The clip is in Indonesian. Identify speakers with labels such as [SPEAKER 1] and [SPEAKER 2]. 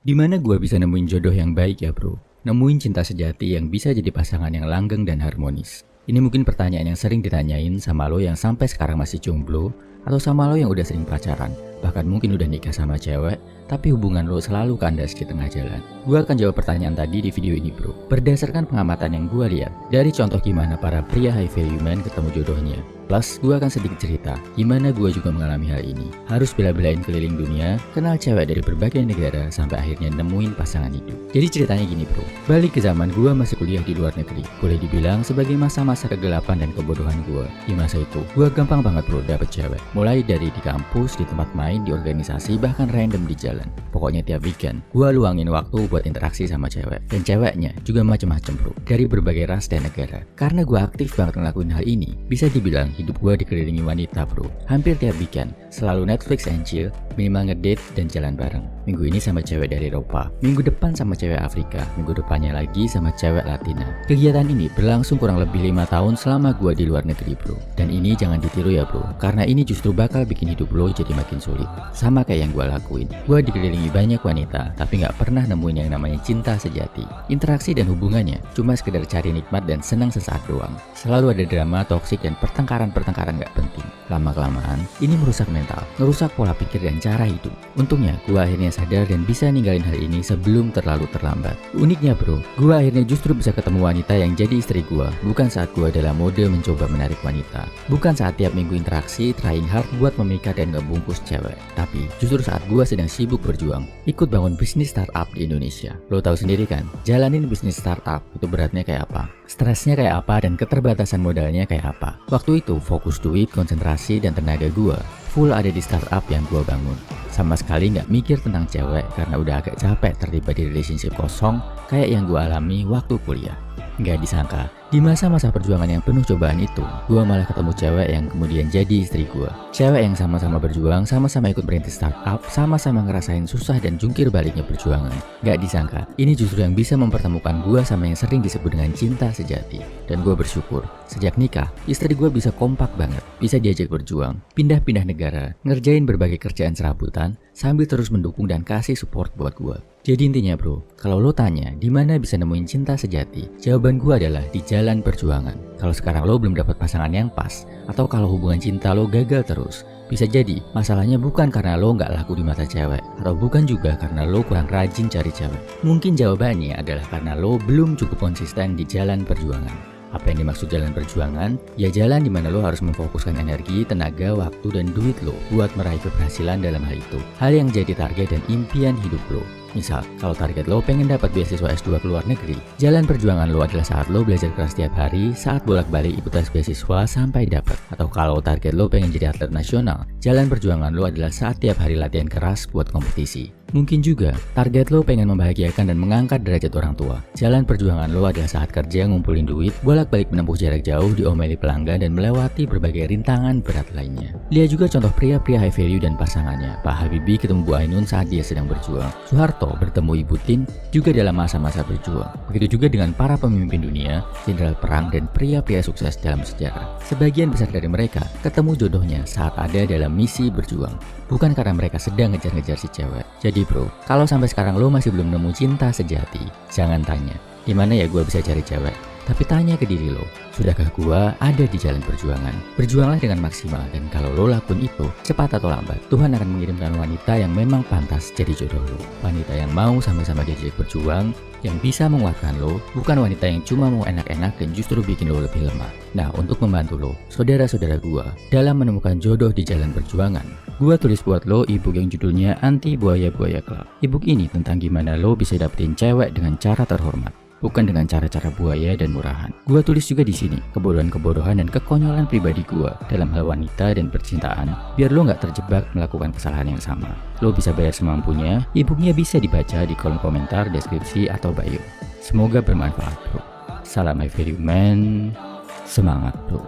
[SPEAKER 1] Dimana gua bisa nemuin jodoh yang baik ya bro? Nemuin cinta sejati yang bisa jadi pasangan yang langgeng dan harmonis. Ini mungkin pertanyaan yang sering ditanyain sama lo yang sampai sekarang masih jomblo, atau sama lo yang udah sering pacaran, bahkan mungkin udah nikah sama cewek, tapi hubungan lo selalu kandas di tengah jalan. Gua akan jawab pertanyaan tadi di video ini bro, berdasarkan pengamatan yang gua lihat dari contoh gimana para pria high value man ketemu jodohnya. Plus, gue akan sedikit cerita gimana gue juga mengalami hal ini. Harus bela-belain keliling dunia, kenal cewek dari berbagai negara, sampai akhirnya nemuin pasangan hidup. Jadi ceritanya gini bro, balik ke zaman gue masih kuliah di luar negeri. Boleh dibilang sebagai masa-masa kegelapan dan kebodohan gue. Di masa itu, gue gampang banget bro dapet cewek. Mulai dari di kampus, di tempat main, di organisasi, bahkan random di jalan. Pokoknya tiap weekend, gue luangin waktu buat interaksi sama cewek. Dan ceweknya juga macem-macem bro, dari berbagai ras dan negara. Karena gue aktif banget ngelakuin hal ini, bisa dibilang hidup gue dikelilingi wanita bro. Hampir tiap weekend, selalu Netflix and chill, minimal ngedate dan jalan bareng. Minggu ini sama cewek dari Eropa, minggu depan sama cewek Afrika, minggu depannya lagi sama cewek Latina. Kegiatan ini berlangsung kurang lebih 5 tahun selama gue di luar negeri bro. Dan ini jangan ditiru ya bro, karena ini justru bakal bikin hidup lo jadi makin sulit. Sama kayak yang gue lakuin, gue dikelilingi banyak wanita, tapi gak pernah nemuin yang namanya cinta sejati. Interaksi dan hubungannya cuma sekedar cari nikmat dan senang sesaat doang. Selalu ada drama, toksik, dan pertengkaran gak penting. Lama-kelamaan, ini merusak mental, merusak pola pikir dan cara hidup. Untungnya, gue akhirnya sadar dan bisa ninggalin hal ini sebelum terlalu terlambat. Uniknya bro, gue akhirnya justru bisa ketemu wanita yang jadi istri gue, bukan saat gue dalam mode mencoba menarik wanita. Bukan saat tiap minggu interaksi, trying hard buat memikat dan ngebungkus cewek. Tapi, justru saat gue sedang sibuk berjuang, ikut bangun bisnis startup di Indonesia. Lo tahu sendiri kan, jalanin bisnis startup itu beratnya kayak apa? Stresnya kayak apa dan keterbatasan modalnya kayak apa? Waktu itu, fokus duit, konsentrasi, dan tenaga gue full ada di startup yang gue bangun. Sama sekali nggak mikir tentang cewek karena udah agak capek terlibat di relationship kosong kayak yang gue alami waktu kuliah. Nggak disangka, di masa-masa perjuangan yang penuh cobaan itu, gue malah ketemu cewek yang kemudian jadi istri gue. Cewek yang sama-sama berjuang, sama-sama ikut merintis startup, sama-sama ngerasain susah dan jungkir baliknya perjuangan. Nggak disangka, ini justru yang bisa mempertemukan gue sama yang sering disebut dengan cinta sejati. Dan gue bersyukur, sejak nikah, istri gue bisa kompak banget, bisa diajak berjuang, pindah-pindah negara, ngerjain berbagai kerjaan serabutan, sambil terus mendukung dan kasih support buat gue. Jadi intinya bro, kalau lo tanya di mana bisa nemuin cinta sejati, jawaban gue adalah di jalan perjuangan. Kalau sekarang lo belum dapat pasangan yang pas, atau kalau hubungan cinta lo gagal terus, bisa jadi masalahnya bukan karena lo nggak laku di mata cewek, atau bukan juga karena lo kurang rajin cari cewek. Mungkin jawabannya adalah karena lo belum cukup konsisten di jalan perjuangan. Apa yang dimaksud jalan perjuangan? Ya jalan dimana lo harus memfokuskan energi, tenaga, waktu, dan duit lo buat meraih keberhasilan dalam hal itu. Hal yang jadi target dan impian hidup lo. Misal, kalau target lo pengen dapat beasiswa S2 ke luar negeri, jalan perjuangan lo adalah saat lo belajar keras setiap hari, saat bolak-balik ikut tes beasiswa sampai dapat. Atau kalau target lo pengen jadi atlet nasional, jalan perjuangan lo adalah saat tiap hari latihan keras buat kompetisi. Mungkin juga, target lo pengen membahagiakan dan mengangkat derajat orang tua. Jalan perjuangan lo adalah saat kerja ngumpulin duit, bolak-balik menempuh jarak jauh, diomeli pelanggan, dan melewati berbagai rintangan berat lainnya. Lihat juga contoh pria-pria high value dan pasangannya. Pak Habibie ketemu Bu Ainun saat dia sedang berjuang. Soeharto bertemu Ibu Tin juga dalam masa-masa berjuang. Begitu juga dengan para pemimpin dunia, jenderal perang, dan pria-pria sukses dalam sejarah. Sebagian besar dari mereka ketemu jodohnya saat ada dalam misi berjuang, bukan karena mereka sedang ngejar-ngejar si cewek. Jadi bro, kalau sampai sekarang lo masih belum nemu cinta sejati, jangan tanya, gimana ya gue bisa cari cewek? Tapi tanya ke diri lo, sudahkah gue ada di jalan perjuangan? Berjuanglah dengan maksimal, dan kalau lo lakuin itu, cepat atau lambat, Tuhan akan mengirimkan wanita yang memang pantas jadi jodoh lo. Wanita yang mau sama-sama diajak berjuang, yang bisa menguatkan lo, bukan wanita yang cuma mau enak-enak dan justru bikin lo lebih lemah. Nah, untuk membantu lo, saudara-saudara gue, dalam menemukan jodoh di jalan perjuangan, gue tulis buat lo ebook yang judulnya Anti Buaya-Buaya Club. Ebook ini tentang gimana lo bisa dapetin cewek dengan cara terhormat, bukan dengan cara-cara buaya dan murahan. Gua tulis juga di sini kebodohan-kebodohan dan kekonyolan pribadi gua dalam hal wanita dan percintaan, biar lo nggak terjebak melakukan kesalahan yang sama. Lo bisa bayar semampunya. E-booknya bisa dibaca di kolom komentar, deskripsi, atau bio. Semoga bermanfaat bro. Salam high value man. Semangat bro.